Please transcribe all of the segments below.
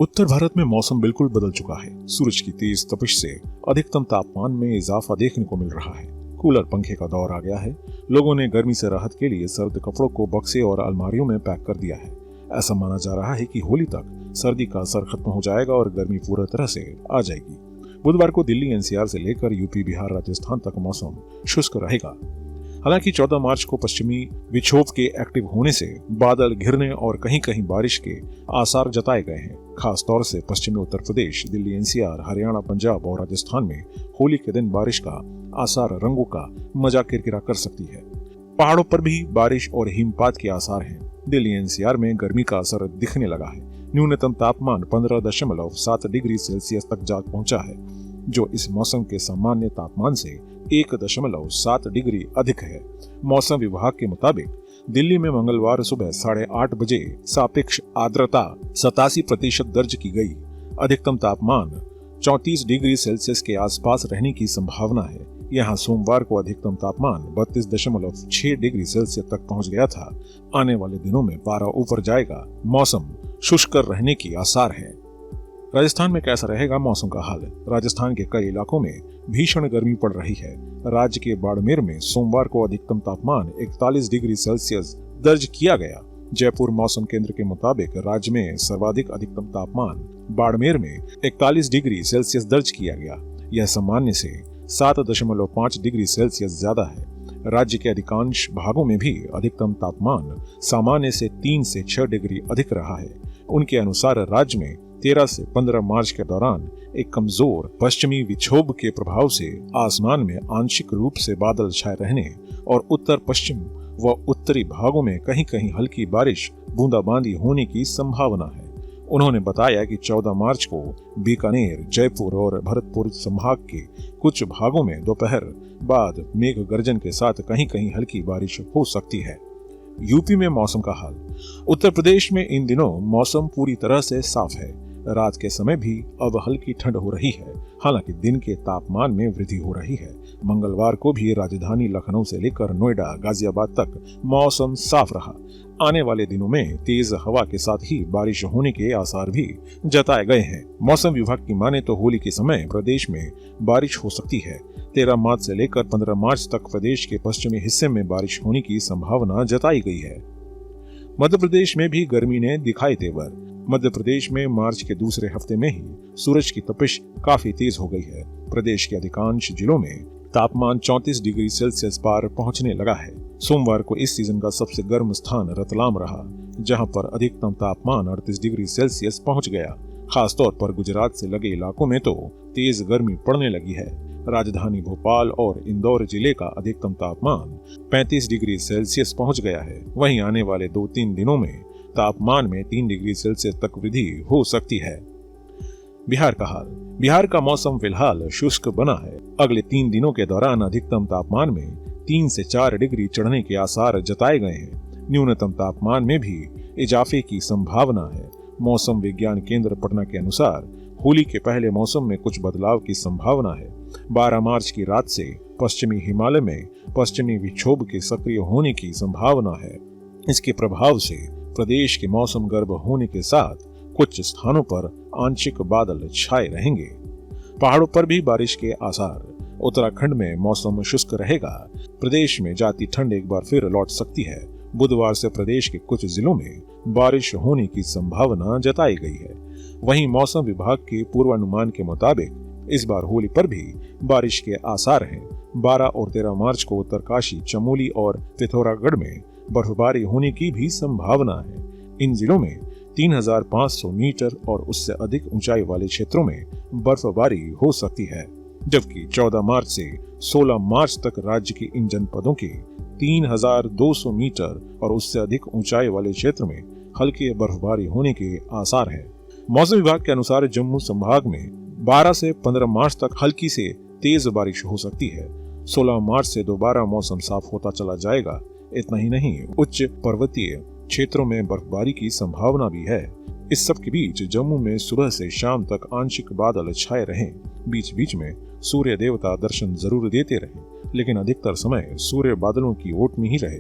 उत्तर भारत में मौसम बिल्कुल बदल चुका है। सूरज की तेज तपिश से अधिकतम तापमान में इजाफा देखने को मिल रहा है। कूलर पंखे का दौर आ गया है। लोगों ने गर्मी से राहत के लिए सर्द कपड़ों को बक्से और अलमारियों में पैक कर दिया है। ऐसा माना जा रहा है कि होली तक सर्दी का असर खत्म हो जाएगा और गर्मी पूरी तरह से आ जाएगी। बुधवार को दिल्ली एनसीआर से लेकर यूपी, बिहार, राजस्थान तक मौसम शुष्क रहेगा। हालांकि 14 मार्च को पश्चिमी विक्षोभ के एक्टिव होने से बादल घिरने और कहीं कहीं बारिश के आसार जताए गए हैं। खास तौर से पश्चिमी उत्तर प्रदेश, दिल्ली एनसीआर, हरियाणा, पंजाब और राजस्थान में होली के दिन बारिश का आसार रंगों का मजा किरकिरा कर सकती है। पहाड़ों पर भी बारिश और हिमपात के आसार हैं। दिल्ली एनसीआर में गर्मी का असर दिखने लगा है। न्यूनतम तापमान 15.7 डिग्री सेल्सियस तक जा पहुंचा है, जो इस मौसम के सामान्य तापमान से 1.7 डिग्री अधिक है। मौसम विभाग के मुताबिक दिल्ली में मंगलवार सुबह 8:30 बजे सापेक्ष आर्द्रता 87% दर्ज की गई। अधिकतम तापमान 34 डिग्री सेल्सियस के आसपास रहने की संभावना है। यहाँ सोमवार को अधिकतम तापमान 32.6 डिग्री सेल्सियस तक पहुंच गया था। आने वाले दिनों में पारा ऊपर जाएगा। मौसम शुष्क रहने की आसार है। राजस्थान में कैसा रहेगा मौसम का हाल? राजस्थान के कई इलाकों में भीषण गर्मी पड़ रही है। राज्य के बाड़मेर में सोमवार को अधिकतम तापमान 41 डिग्री सेल्सियस दर्ज किया गया। जयपुर मौसम केंद्र के मुताबिक राज्य में सर्वाधिक अधिकतम तापमान बाड़मेर में 41 डिग्री सेल्सियस दर्ज किया गया। यह सामान्य से 7.5 डिग्री सेल्सियस ज्यादा है। राज्य के अधिकांश भागों में भी अधिकतम तापमान सामान्य से 3 से 6 डिग्री अधिक रहा है। उनके अनुसार राज्य में 13 से 15 मार्च के दौरान एक कमजोर पश्चिमी विक्षोभ के प्रभाव से आसमान में आंशिक रूप से बादल छाए रहने और उत्तर पश्चिम व उत्तरी भागों में कहीं कहीं हल्की बारिश, बूंदाबांदी होने की संभावना है। उन्होंने बताया कि 14 मार्च को बीकानेर, जयपुर और भरतपुर संभाग के कुछ भागों में दोपहर बाद मेघ गर्जन के साथ कहीं कहीं हल्की बारिश हो सकती है। यूपी में मौसम का हाल। उत्तर प्रदेश में इन दिनों मौसम पूरी तरह से साफ है। रात के समय भी अब हल्की ठंड हो रही है। हालांकि दिन के तापमान में वृद्धि हो रही है। मंगलवार को भी राजधानी लखनऊ से लेकर नोएडा, गाजियाबाद तक मौसम साफ रहा। आने वाले दिनों में तेज हवा के साथ ही बारिश होने के आसार भी जताए गए हैं। मौसम विभाग की माने तो होली के समय प्रदेश में बारिश हो सकती है। 13 मार्च से लेकर 15 मार्च तक प्रदेश के पश्चिमी हिस्से में बारिश होने की संभावना जताई गई है। मध्य प्रदेश में भी गर्मी ने दिखाई तेवर। मध्य प्रदेश में मार्च के दूसरे हफ्ते में ही सूरज की तपिश काफी तेज हो गई है। प्रदेश के अधिकांश जिलों में तापमान 34 डिग्री सेल्सियस पार पहुंचने लगा है। सोमवार को इस सीजन का सबसे गर्म स्थान रतलाम रहा, जहां पर अधिकतम तापमान 38 डिग्री सेल्सियस पहुंच गया। खासतौर पर गुजरात से लगे इलाकों में तो तेज गर्मी पड़ने लगी है। राजधानी भोपाल और इंदौर जिले का अधिकतम तापमान 35 डिग्री सेल्सियस पहुंच गया है। वहीं आने वाले 2-3 दिनों में तापमान में 3 डिग्री सेल्सियस तक वृद्धि हो सकती है। बिहार का हाल। बिहार का मौसम फिलहाल शुष्क बना है। अगले 3 दिनों के दौरान अधिकतम तापमान में 3 से 4 डिग्री चढ़ने के आसार जताए गए हैं। न्यूनतम तापमान में भी इजाफे की संभावना है। मौसम विज्ञान केंद्र पटना के अनुसार होली के पहले मौसम में कुछ बदलाव की संभावना है। 12 मार्च की रात से पश्चिमी हिमालय में पश्चिमी विक्षोभ के सक्रिय होने की संभावना है। इसके प्रभाव से प्रदेश के मौसम गर्म होने के साथ कुछ स्थानों पर आंशिक बादल छाए रहेंगे। पहाड़ों पर भी बारिश के आसार। उत्तराखंड में मौसम शुष्क रहेगा। प्रदेश में जाती ठंड एक बार फिर लौट सकती है। बुधवार से प्रदेश के कुछ जिलों में बारिश होने की संभावना जताई गई है। वहीं मौसम विभाग के पूर्वानुमान के मुताबिक इस बार होली पर भी बारिश के आसार हैं। 12 और 13 मार्च को उत्तरकाशी, चमोली और पिथौरागढ़ में बर्फबारी होने की भी संभावना है। इन जिलों में 3500 मीटर और उससे अधिक ऊंचाई वाले क्षेत्रों में बर्फबारी हो सकती है। जबकि 14 मार्च से 16 मार्च तक राज्य के इन जनपदों के 3200 मीटर और उससे अधिक ऊंचाई वाले क्षेत्र में हल्की बर्फबारी होने के आसार है। मौसम विभाग के अनुसार जम्मू संभाग में 12 से 15 मार्च तक हल्की से तेज बारिश हो सकती है। 16 मार्च से दोबारा मौसम साफ होता चला जाएगा। इतना ही नहीं, उच्च पर्वतीय क्षेत्रों में बर्फबारी की संभावना भी है। इस सब के बीच जम्मू में सुबह से शाम तक आंशिक बादल छाए रहे। बीच बीच में सूर्य देवता दर्शन जरूर देते रहे, लेकिन अधिकतर समय सूर्य बादलों की ओट में ही रहे।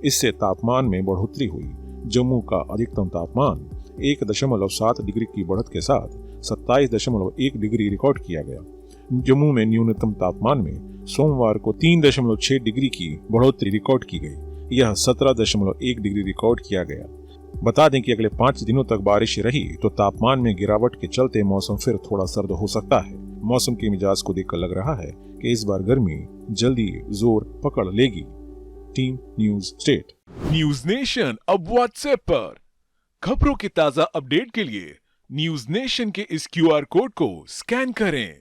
इससे तापमान में बढ़ोतरी हुई। जम्मू का अधिकतम तापमान 1.7 डिग्री की बढ़त के साथ 27.1 डिग्री रिकॉर्ड किया गया। जम्मू में न्यूनतम तापमान में सोमवार को 3.6 डिग्री की बढ़ोतरी रिकॉर्ड की गई। यह 17.1 डिग्री रिकॉर्ड किया गया। बता दें कि अगले 5 दिनों तक बारिश रही तो तापमान में गिरावट के चलते मौसम फिर थोड़ा सर्द हो सकता है। मौसम के मिजाज को देखकर लग रहा है कि इस बार गर्मी जल्दी जोर पकड़ लेगी। Team news state. News nation अब व्हाट्सएप पर खबरों के ताजा अपडेट के लिए न्यूज नेशन के इस QR कोड को स्कैन करें।